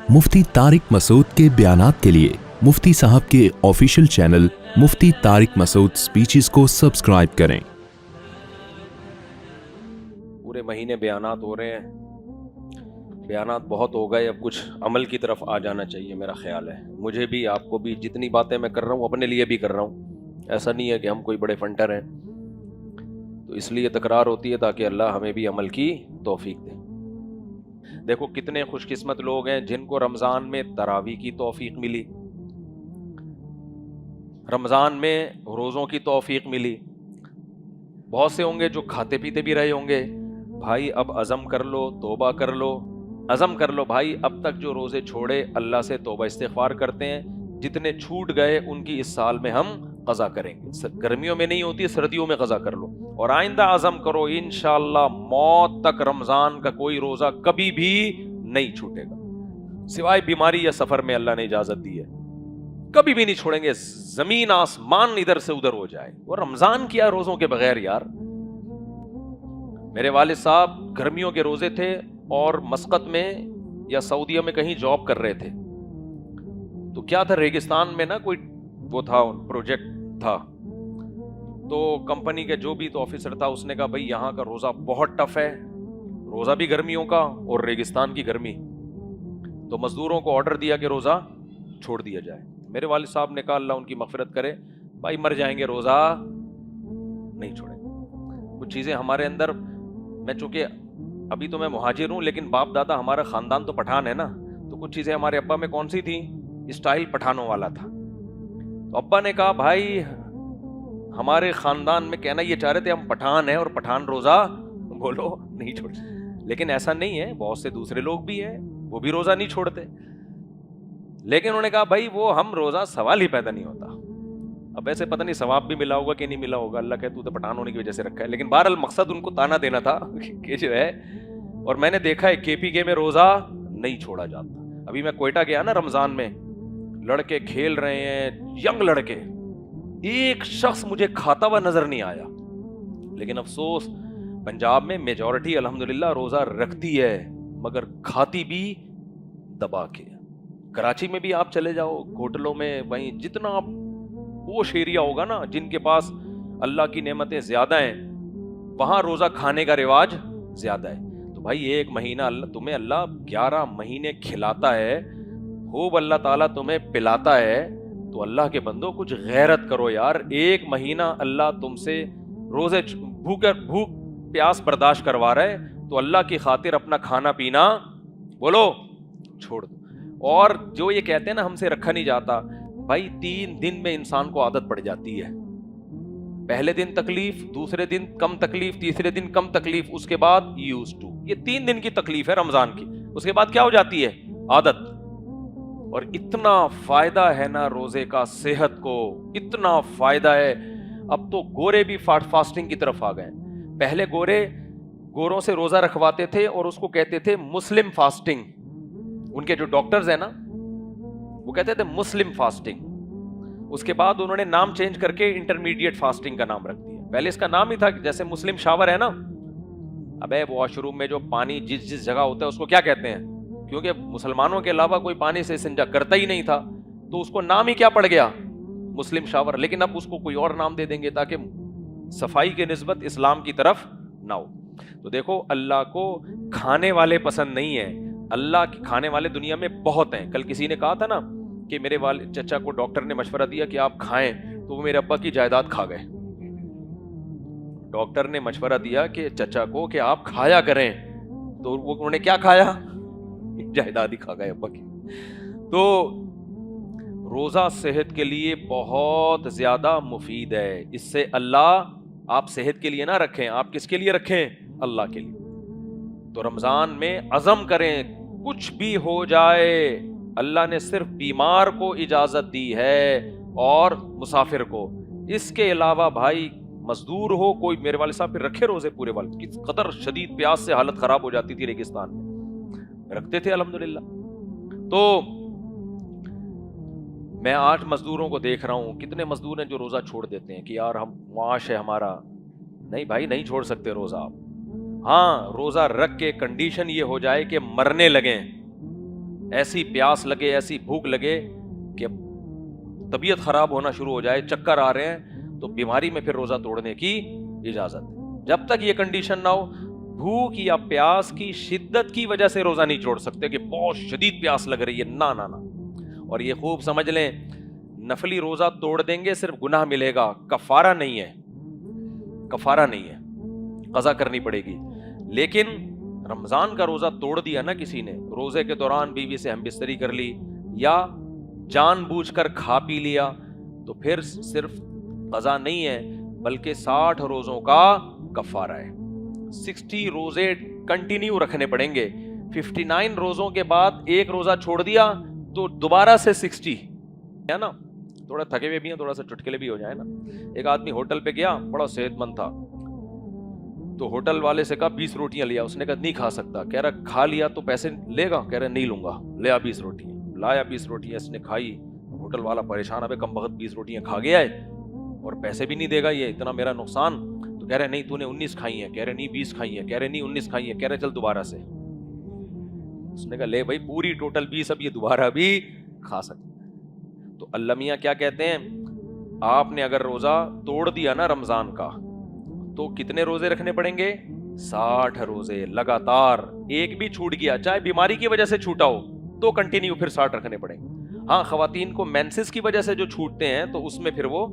मुफ्ती तारिक मसूद के बयानात के लिए मुफ्ती साहब के ऑफिशियल चैनल मुफ्ती तारिक मसूद स्पीचेस को सब्सक्राइब करें। पूरे महीने बयानात हो रहे हैं, बयानात बहुत हो गए, अब कुछ अमल की तरफ आ जाना चाहिए। मेरा ख्याल है मुझे भी, आपको भी, जितनी बातें मैं कर रहा हूँ अपने लिए भी कर रहा हूँ। ऐसा नहीं है कि हम कोई बड़े फंटर हैं, तो इसलिए तकरार होती है ताकि अल्लाह हमें भी अमल की तौफीक दे। देखो कितने खुशकिस्मत लोग हैं जिनको रमज़ान में तरावी की तौफीक मिली, रमज़ान में रोज़ों की तौफीक मिली। बहुत से होंगे जो खाते पीते भी रहे होंगे, भाई अब अज़म कर लो, तौबा कर लो, अज़म कर लो भाई, अब तक जो रोज़े छोड़े अल्लाह से तौबा इस्तिग़फ़ार करते हैं, जितने छूट गए उनकी इस साल में हम क़ज़ा करेंगे। गर्मियों में नहीं होती, सर्दियों में क़ज़ा कर लो और आइंदा अज़म करो इंशाअल्लाह मौत तक रमज़ान का कोई रोज़ा कभी भी नहीं छूटेगा, सिवाय बीमारी या सफ़र में अल्लाह ने इजाज़त दी है, कभी भी नहीं छोड़ेंगे। ज़मीन आसमान इधर से उधर हो जाए, वो रमज़ान किया रोज़ों के बगैर यार। मेरे वालिद साहब गर्मियों के रोज़े थे और मस्कत में या सऊदीया में कहीं जॉब कर रहे थे, तो क्या था, रेगिस्तान में ना कोई वो था, प्रोजेक्ट था, तो कंपनी के जो भी तो ऑफिसर था उसने कहा भाई यहाँ का रोज़ा बहुत टफ है, रोज़ा भी गर्मियों का और रेगिस्तान की गर्मी, तो मजदूरों को ऑर्डर दिया कि रोज़ा छोड़ दिया जाए। मेरे वालिद साहब ने कहा अल्लाह उनकी मग़फ़िरत करे, भाई मर जाएंगे रोज़ा नहीं छोड़ेंगे। कुछ चीज़ें हमारे अंदर, मैं चूँकि अभी तो मैं मुहाजिर हूँ लेकिन बाप दादा हमारा ख़ानदान तो पठान है ना, तो कुछ चीज़ें हमारे अब्बा में कौन सी थी, स्टाइल पठानों वाला था। तो अब्बा ने कहा भाई हमारे ख़ानदान में कहना ये चाह रहे थे हम पठान हैं और पठान रोज़ा बोलो नहीं छोड़, लेकिन ऐसा नहीं है, बहुत से दूसरे लोग भी हैं वो भी रोज़ा नहीं छोड़ते, लेकिन उन्होंने कहा भाई वो हम रोज़ा सवाल ही पैदा नहीं होता। अब ऐसे पता नहीं सवाब भी मिला होगा कि नहीं मिला होगा, अल्लाह कहे तू तो पठान होने की वजह से रखा है, लेकिन बहरहाल मकसद उनको ताना देना था कि जो है। और मैंने देखा है KPK में रोज़ा नहीं छोड़ा जाता। अभी मैं कोयटा गया ना रमज़ान में, लड़के खेल रहे हैं, यंग लड़के, एक शख्स मुझे खाता हुआ नजर नहीं आया, लेकिन अफसोस पंजाब में मेजॉरिटी अल्हम्दुलिल्लाह रोज़ा रखती है मगर खाती भी दबा के। कराची में भी आप चले जाओ, होटलों में, वहीं जितना पोश एरिया होगा ना जिनके पास अल्लाह की नेमतें ज्यादा हैं, वहां रोजा खाने का रिवाज ज्यादा है। तो भाई एक महीना तुम्हें अल्लाह 11 महीने खिलाता है, खूब अल्लाह ताला तुम्हें पिलाता है, तो अल्लाह के बंदो कुछ गैरत करो यार। एक महीना अल्लाह तुमसे रोजे भूख प्यास बर्दाश्त करवा रहा है, तो अल्लाह की खातिर अपना खाना पीना बोलो छोड़ दो। और जो ये कहते हैं ना हमसे रखा नहीं जाता, भाई 3 दिन में इंसान को आदत पड़ जाती है। पहले दिन तकलीफ, दूसरे दिन कम तकलीफ, तीसरे दिन कम तकलीफ, उसके बाद यूज्ड टू। ये 3 दिन की तकलीफ है रमजान की, उसके बाद क्या हो जाती है, आदत। और इतना फायदा है ना रोजे का सेहत को, इतना फायदा है। अब तो गोरे भी फास्टिंग की तरफ आ गए। पहले गोरों से रोजा रखवाते थे और उसको कहते थे मुस्लिम फास्टिंग। उनके जो डॉक्टर्स है ना वो कहते थे मुस्लिम फास्टिंग। उसके बाद उन्होंने नाम चेंज करके इंटरमीडिएट फास्टिंग का नाम रख दिया। पहले इसका नाम ही था जैसे मुस्लिम शावर है ना, अबे वॉशरूम में जो पानी जिस जगह होता है उसको क्या कहते हैं, क्योंकि मुसलमानों के अलावा कोई पानी से इस्तिंजा करता ही नहीं था, तो उसको नाम ही क्या पड़ गया, मुस्लिम शावर। लेकिन अब उसको कोई और नाम दे देंगे ताकि सफाई के निस्बत इस्लाम की तरफ ना हो। तो देखो अल्लाह को खाने वाले पसंद नहीं है, अल्लाह के खाने वाले दुनिया में बहुत हैं। कल किसी ने कहा था ना कि मेरे वाले चचा को डॉक्टर ने मशवरा दिया कि आप खाएं, तो वो मेरे अब्बा की जायदाद खा गए। डॉक्टर ने मशवरा दिया कि चचा को कि आप खाया करें, तो वो उन्होंने क्या खाया, जायदाद ही खा गए अब्बा की। तो रोजा सेहत के लिए बहुत ज्यादा मुफीद है। इससे अल्लाह, आप सेहत के लिए ना रखें, आप किसके लिए रखें, अल्लाह के लिए। तो रमजान में अज़म करें कुछ भी हो जाए, अल्लाह ने सिर्फ बीमार को इजाजत दी है और मुसाफिर को। इसके अलावा भाई मजदूर हो कोई, मेरे वाले साहब फिर रखे रोजे पूरे वाले, किस कदर शदीद प्यास से हालत खराब हो जाती थी रेगिस्तान में, रखते थे अल्हम्दुलिल्लाह। तो मैं 8 मजदूरों को देख रहा हूं, कितने मजदूर हैं जो रोजा छोड़ देते हैं कि यार हम मुआश है हमारा। नहीं भाई, नहीं छोड़ सकते रोजा आप। हाँ, रोजा रख के कंडीशन ये हो जाए कि मरने लगे, ایسی پیاس لگے, ایسی بھوک لگے کہ طبیعت خراب ہونا شروع ہو جائے, چکر آ رہے ہیں, تو بیماری میں پھر روزہ توڑنے کی اجازت ہے. جب تک یہ کنڈیشن نہ ہو, بھوک یا پیاس کی شدت کی وجہ سے روزہ نہیں چھوڑ سکتے کہ بہت شدید پیاس لگ رہی ہے, نہ نہ نہ. اور یہ خوب سمجھ لیں, نفلی روزہ توڑ دیں گے صرف گناہ ملے گا, کفارہ نہیں ہے, کفارہ نہیں ہے, قضا کرنی پڑے گی. لیکن رمضان کا روزہ توڑ دیا نا کسی نے, روزے کے دوران بیوی سے ہم بستری کر لی یا جان بوجھ کر کھا پی لیا, تو پھر صرف قضا نہیں ہے بلکہ 60 روزوں کا کفارہ ہے. 60 روزے کنٹینیو رکھنے پڑیں گے. 59 روزوں کے بعد ایک روزہ چھوڑ دیا تو دوبارہ سے 60 ہے نا. تھوڑا تھکے ہوئے بھی ہیں, تھوڑا سا چٹکلے بھی ہو جائے نا. ایک آدمی ہوٹل پہ گیا, بڑا صحت مند تھا, تو ہوٹل والے سے کہا 20 روٹیاں لیا. اس نے کہا نہیں کھا سکتا. کہہ رہا کھا لیا تو پیسے لے گا؟ کہہ رہا نہیں لوں گا. لیا 20 روٹیاں, لایا 20 روٹیاں, اس نے کھائی. ہوٹل والا پریشان, ابے کم وقت 20 روٹیاں کھا گیا ہے اور پیسے بھی نہیں دے گا, یہ اتنا میرا نقصان. تو کہہ رہے نہیں تو نے 19 کھائی ہیں. کہہ رہے نہیں 20 کھائی ہیں. کہہ رہے نہیں 19 کھائی ہیں. کہہ رہے چل دوبارہ سے. اس نے کہا لے بھائی پوری ٹوٹل 20, اب یہ دوبارہ بھی کھا سکتے. تو اللہ میاں کیا کہتے ہیں, آپ نے اگر روزہ توڑ دیا نا رمضان کا, تو کتنے روزے رکھنے پڑیں گے؟ 60 روزے لگاتار. ایک بھی چھوٹ گیا, چاہے بیماری کی وجہ سے چھوٹا ہو, تو کنٹینیو پھر 60 رکھنے پڑیں گے. ہاں خواتین کو مینسس کی وجہ سے جو چھوٹتے ہیں تو اس میں پھر وہ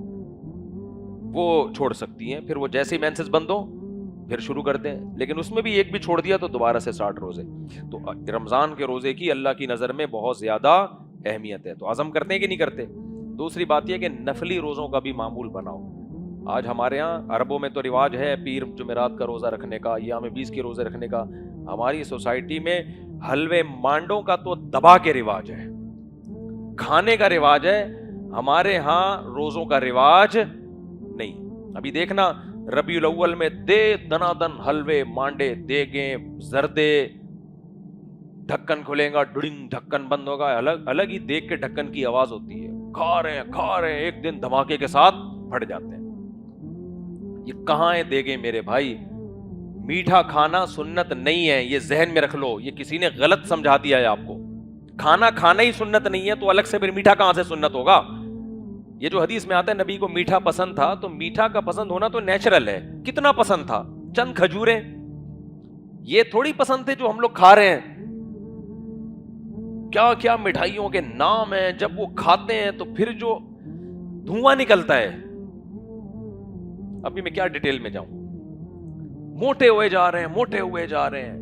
چھوڑ سکتی ہیں, پھر وہ جیسے ہی مینسس بند ہو پھر شروع کرتے ہیں. لیکن اس میں بھی ایک بھی چھوڑ دیا تو دوبارہ سے 60 روزے. تو رمضان کے روزے کی اللہ کی نظر میں بہت زیادہ اہمیت ہے. تو عزم کرتے ہیں کہ نہیں کرتے؟ دوسری بات یہ کہ نفلی روزوں کا بھی معمول بناؤ. آج ہمارے ہاں عربوں میں تو رواج ہے پیر جمعرات کا روزہ رکھنے کا, ایام 20 کے روزے رکھنے کا. ہماری سوسائٹی میں حلوے مانڈوں کا تو دبا کے رواج ہے, کھانے کا رواج ہے. ہمارے ہاں روزوں کا رواج نہیں. ابھی دیکھنا ربیع الاول میں دے دنا دن حلوے مانڈے, دیگیں, زردے, ڈھکن کھلے گا ڈڑنگ, ڈھکن بند ہوگا, الگ الگ ہی دیکھ کے ڈھکن کی آواز ہوتی ہے. کھا رہے ہیں ایک دن دھماکے کے ساتھ پھٹ جاتے ہیں. یہ کہاں ہے دیگیں میرے بھائی؟ میٹھا کھانا سنت نہیں ہے, یہ ذہن میں رکھ لو. یہ کسی نے غلط سمجھا دیا ہے آپ کو. کھانا کھانا ہی سنت نہیں ہے تو الگ سے پھر میٹھا کہاں سے سنت ہوگا؟ یہ جو حدیث میں آتا ہے نبی کو میٹھا پسند تھا, تو میٹھا کا پسند ہونا تو نیچرل ہے. کتنا پسند تھا؟ چند کھجوریں. یہ تھوڑی پسند تھے جو ہم لوگ کھا رہے ہیں. کیا کیا مٹھائیوں کے نام ہیں, جب وہ کھاتے ہیں تو پھر جو دھواں نکلتا ہے. ابھی میں کیا ڈیٹیل میں جاؤں. موٹے ہوئے جا رہے ہیں, موٹے ہوئے جا رہے ہیں.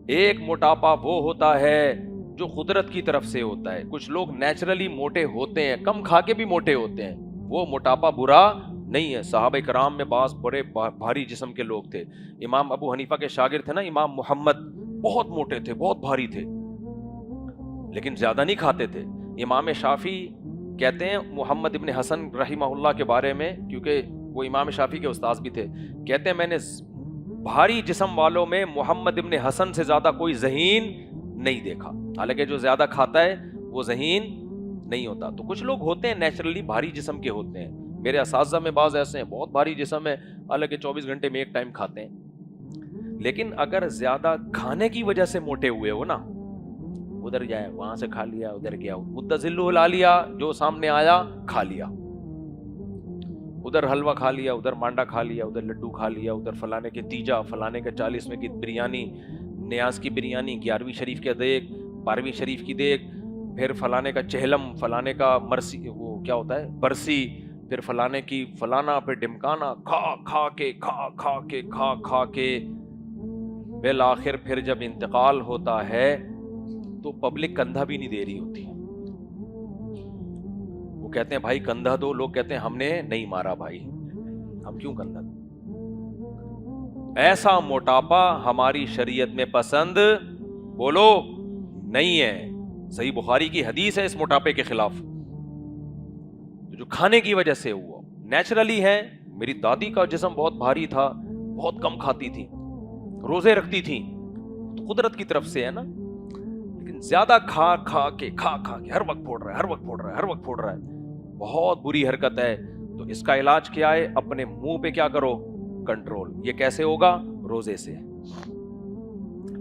ایک موٹاپا وہ ہوتا ہے جو قدرت کی طرف سے ہوتا ہے. کچھ لوگ نیچرلی موٹے ہوتے ہیں, کم کھا کے بھی موٹے ہوتے ہیں. وہ موٹاپا برا نہیں ہے. صحابہ کرام میں بعض بڑے بھاری جسم کے لوگ تھے. امام ابو حنیفہ کے شاگرد تھے نا امام محمد, بہت موٹے تھے, بہت بھاری تھے, لیکن زیادہ نہیں کھاتے تھے. امام شافعی کہتے ہیں محمد ابن حسن رحمہ اللہ کے بارے میں, کیونکہ وہ امام شافعی کے استاذ بھی تھے, کہتے ہیں میں نے بھاری جسم والوں میں محمد ابن حسن سے زیادہ کوئی ذہین نہیں دیکھا. حالانکہ جو زیادہ کھاتا ہے وہ ذہین نہیں ہوتا. تو کچھ لوگ ہوتے ہیں نیچرلی بھاری جسم کے ہوتے ہیں. میرے اساتذہ میں بعض ایسے ہیں بہت بھاری جسم ہے, حالانکہ 24 گھنٹے میں ایک ٹائم کھاتے ہیں. لیکن اگر زیادہ کھانے کی وجہ سے موٹے ہوئے ہو نا, ادھر جائے وہاں سے کھا لیا, ادھر گیا متزلہ لا لیا, جو سامنے آیا کھا لیا, ادھر حلوہ کھا لیا, ادھر مانڈا کھا لیا, ادھر لڈو کھا لیا, ادھر فلانے کے تیجا, فلانے کے 40ویں کی بریانی, نیاز کی بریانی, 11ویں شریف کے دیگ, 12ویں شریف کی دیگ, پھر فلانے کا چہلم, فلانے کا مرسی, وہ کیا ہوتا ہے برسی, پھر فلانے کی فلانا, پھر ڈمکانا, کھا کے بالآخر پھر جب انتقال ہوتا ہے تو پبلک کندھا بھی نہیں دے رہی ہوتی. وہ کہتے ہیں بھائی کندھا دو, لوگ کہتے ہیں ہم نے نہیں مارا بھائی, ہم کیوں کندھا دیں. ایسا موٹاپا ہماری شریعت میں پسند بولو نہیں ہے. صحیح بخاری کی حدیث ہے اس موٹاپے کے خلاف, جو کھانے کی وجہ سے ہوا. نیچرلی ہے, میری دادی کا جسم بہت بھاری تھا, بہت کم کھاتی تھی, روزے رکھتی تھی, تو قدرت کی طرف سے ہے نا. لیکن زیادہ کھا کے ہر وقت پھوڑ رہا ہے, بہت بری حرکت ہے. تو اس کا علاج کیا ہے؟ اپنے منہ پہ کیا کرو؟ کنٹرول. یہ کیسے ہوگا؟ روزے سے.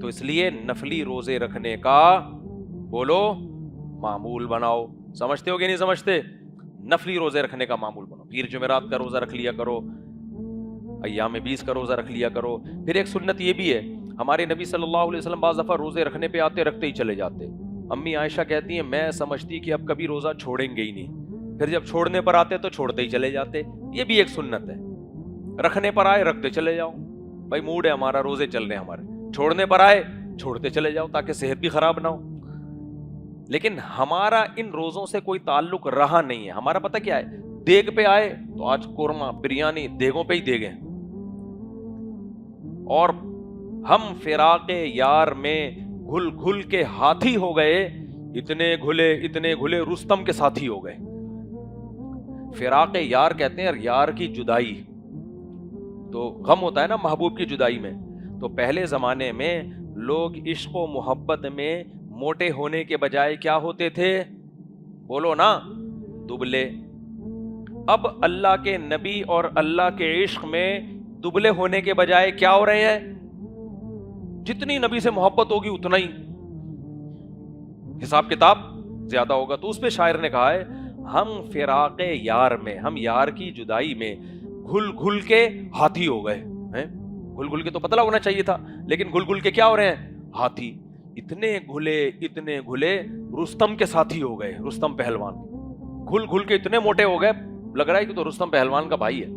تو اس لیے نفلی روزے رکھنے کا बोलो मामूल बनाओ। समझते हो कि नहीं समझते? नफली रोजे रखने का मामूल बनाओ। पीर जुमेरात का रोजा रख लिया करो, अय्याम 20 का रोजा रख लिया करो। फिर एक सुन्नत ये भी है, हमारे नबी सल्लल्लाहु अलैहि वसल्लम बाज़ दफ़ा रोजे रखने पे आते, रखते ही चले जाते। अम्मी आयशा कहती हैं मैं समझती कि अब कभी रोजा छोड़ेंगे ही नहीं, फिर जब छोड़ने पर आते तो छोड़ते ही चले जाते। ये भी एक सुन्नत है, रखने पर आए रखते चले जाओ, भाई मूड है हमारा, रोजे चल रहे हैं हमारे, छोड़ने पर आए छोड़ते चले जाओ ताकि सेहत भी खराब ना हो। लेकिन हमारा इन रोजों से कोई ताल्लुक रहा नहीं है। हमारा पता क्या है, देग पे आए तो आज कोरमा बिरयानी, देगों पे ही देगे। और हम फिराके यार में घुल घुल के हाथी हो गए, इतने घुले रुस्तम के साथी हो गए। फिराके यार कहते हैं यार की जुदाई, तो गम होता है ना महबूब की जुदाई में। तो पहले जमाने में लोग इश्क व मोहब्बत में मोटे होने के बजाय क्या होते थे? बोलो ना, दुबले। अब अल्लाह के नबी और अल्लाह के इश्क में दुबले होने के बजाय क्या हो रहे हैं? जितनी नबी से मोहब्बत होगी उतना ही हिसाब किताब ज्यादा होगा। तो उस पे शायर ने कहा है, हम फिराके यार में, हम यार की जुदाई में घुल घुल के हाथी हो गए हैं। घुल घुल के तो पतला होना चाहिए था, लेकिन घुल घुल के क्या हो रहे हैं? हाथी। इतने घुले रुस्तम के साथी हो गए, रुस्तम पहलवान। घुल घुल के इतने मोटे हो गए, लग रहा है कि तो रुस्तम पहलवान का भाई है।